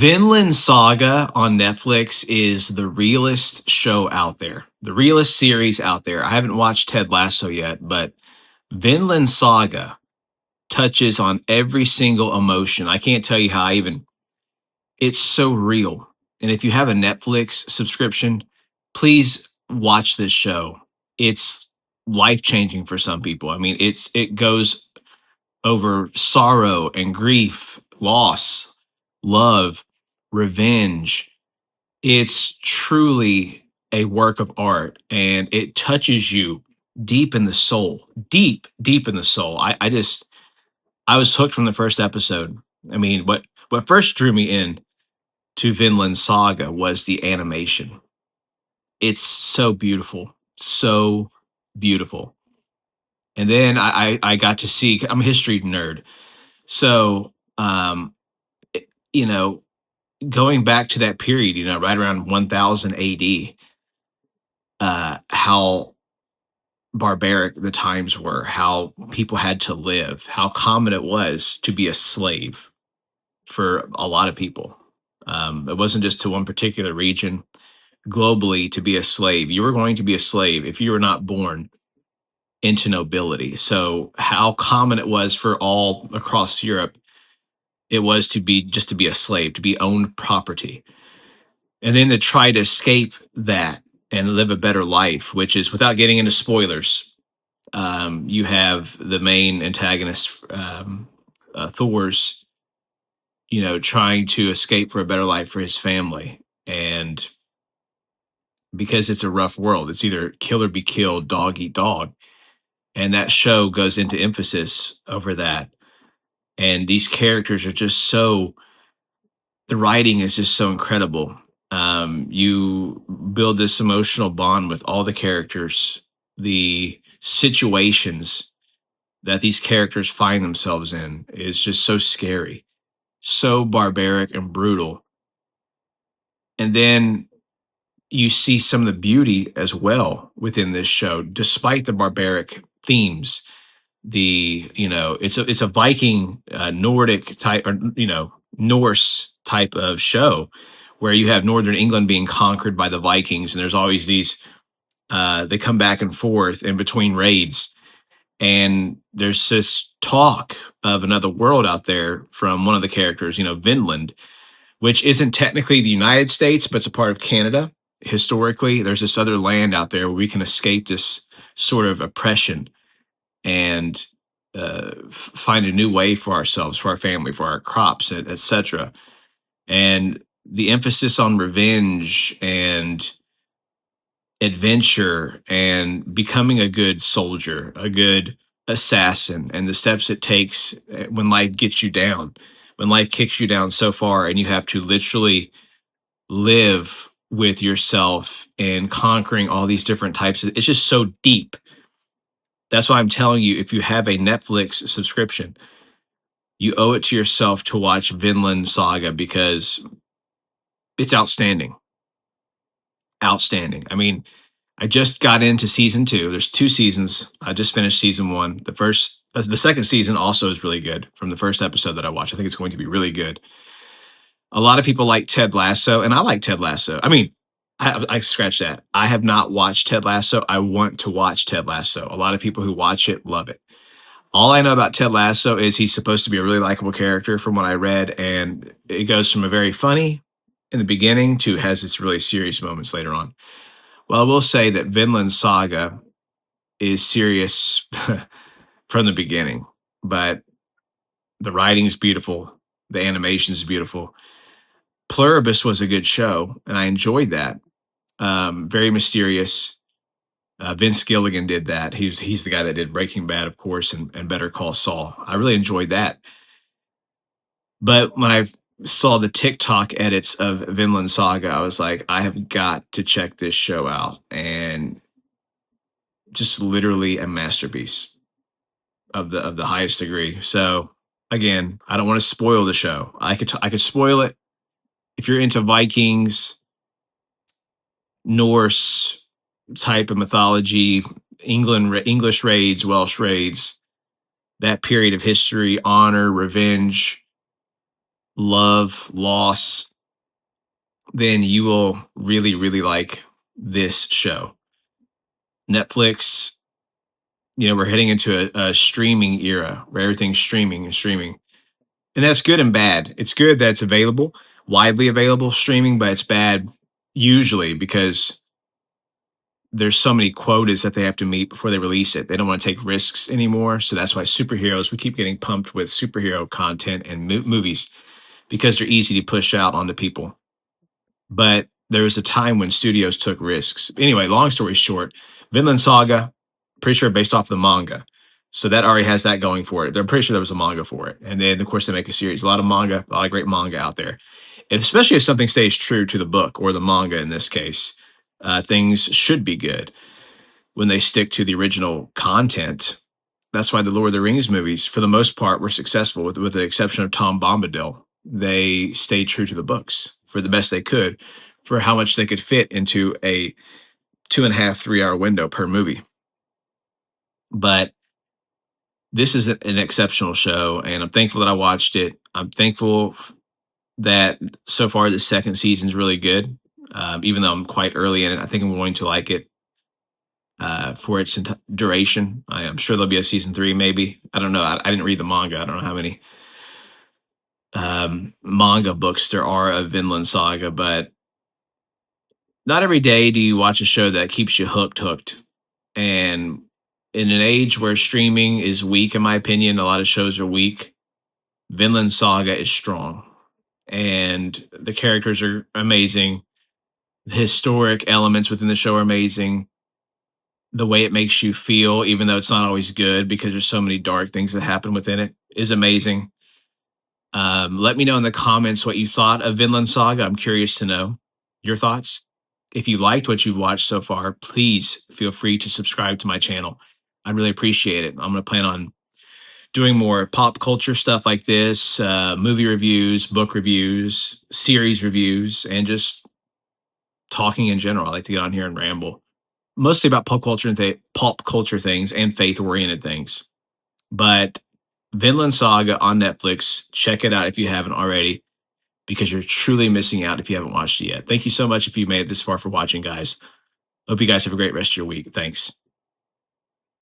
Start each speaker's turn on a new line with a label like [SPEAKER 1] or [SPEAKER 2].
[SPEAKER 1] Vinland Saga on Netflix is the realest show out there, the realest series out there. I haven't watched Ted Lasso yet, but Vinland Saga touches on every single emotion. I can't tell you how it's so real. And if you have a Netflix subscription, please watch this show. It's life changing for some people. I mean, it goes over sorrow and grief, loss, love, revenge. It's truly a work of art and it touches you deep in the soul, deep, deep in the soul. I was hooked from the first episode. I mean, what first drew me in to Vinland Saga was the animation. It's so beautiful, so beautiful. And then I got to see. I'm a history nerd, so you know, going back to that period, right around 1000 AD, how barbaric the times were, how people had to live, how common it was to be a slave for a lot of people. It wasn't just to one particular region. Globally, to be a slave, you were going to be a slave if you were not born into nobility. So, how common it was for all across Europe, it was to be a slave, to be owned property, and then to try to escape that and live a better life, which is without getting into spoilers. You have the main antagonist, Thor's, trying to escape for a better life for his family. And because it's a rough world, it's either kill or be killed, dog eat dog. And that show goes into emphasis over that. And these characters are just the writing is just so incredible. You build this emotional bond with all the characters, the situations that these characters find themselves in is just so scary, so barbaric and brutal. And then you see some of the beauty as well within this show, despite the barbaric themes. It's a Viking, Nordic type, or Norse type of show where you have northern England being conquered by the Vikings, and there's always these they come back and forth in between raids, and there's this talk of another world out there from one of the characters, Vinland, which isn't technically the United States, but it's a part of Canada. Historically, there's this other land out there where we can escape this sort of oppression and find a new way for ourselves, for our family, for our crops, etc. And the emphasis on revenge and adventure and becoming a good soldier, a good assassin, and the steps it takes when life gets you down, when life kicks you down so far, and you have to literally live with yourself and conquering all these different types of it's just so deep. That's why I'm telling you, if you have a Netflix subscription, you owe it to yourself to watch Vinland Saga because it's outstanding. Outstanding. I mean, I just got into season two. There's two seasons. I just finished season one. The second season also is really good from the first episode that I watched. I think it's going to be really good. A lot of people like Ted Lasso, and I like Ted Lasso. I mean, I scratch that. I have not watched Ted Lasso. I want to watch Ted Lasso. A lot of people who watch it love it. All I know about Ted Lasso is he's supposed to be a really likable character from what I read, and it goes from a very funny in the beginning to has its really serious moments later on. Well, I will say that Vinland Saga is serious from the beginning, but the writing is beautiful, the animation is beautiful. Pluribus was a good show, and I enjoyed that. Very mysterious. Vince Gilligan did that. He's the guy that did Breaking Bad, of course, and Better Call Saul. I really enjoyed that. But when I saw the TikTok edits of Vinland Saga, I was like, I have got to check this show out, and just literally a masterpiece of the highest degree. So again, I don't want to spoil the show. I could spoil it if you're into Vikings, Norse type of mythology, English raids, Welsh raids, that period of history, honor, revenge, love, loss. then you will really, really like this show. Netflix, we're heading into a streaming era where everything's streaming and streaming. And that's good and bad. It's good that it's available, widely available streaming, but it's bad usually because there's so many quotas that they have to meet before they release it. They don't want to take risks anymore. So that's why superheroes, we keep getting pumped with superhero content and movies because they're easy to push out onto people. But there was a time when studios took risks. Anyway, long story short, Vinland Saga, pretty sure based off the manga. So that already has that going for it. They're pretty sure there was a manga for it. And then, of course, they make a series. A lot of manga, a lot of great manga out there. Especially if something stays true to the book or the manga in this case, things should be good when they stick to the original content. That's why the Lord of the Rings movies, for the most part, were successful, with the exception of Tom Bombadil. They stayed true to the books for the best they could, for how much they could fit into a 2.5, 3 hour window per movie. But this is an exceptional show, and I'm thankful that I watched it. I'm thankful that so far the second season is really good. Even though I'm quite early in it, I think I'm going to like it for its duration. I am sure there'll be a season three, maybe. I don't know. I didn't read the manga. I don't know how many manga books there are of Vinland Saga, but not every day do you watch a show that keeps you hooked. And in an age where streaming is weak, in my opinion, a lot of shows are weak. Vinland Saga is strong, and the characters are amazing. The historic elements within the show are amazing. The way it makes you feel, even though it's not always good because there's so many dark things that happen within it, is amazing. Let me know in the comments what you thought of Vinland Saga. I'm curious to know your thoughts. If you liked what you've watched so far, please feel free to subscribe to my channel. I'd really appreciate it. I'm going to plan on doing more pop culture stuff like this, movie reviews, book reviews, series reviews, and just talking in general. I like to get on here and ramble, mostly about pop culture and pop culture things and faith oriented things. But Vinland Saga on Netflix, check it out if you haven't already, because you're truly missing out if you haven't watched it yet. Thank you so much if you made it this far for watching, guys. Hope you guys have a great rest of your week. Thanks.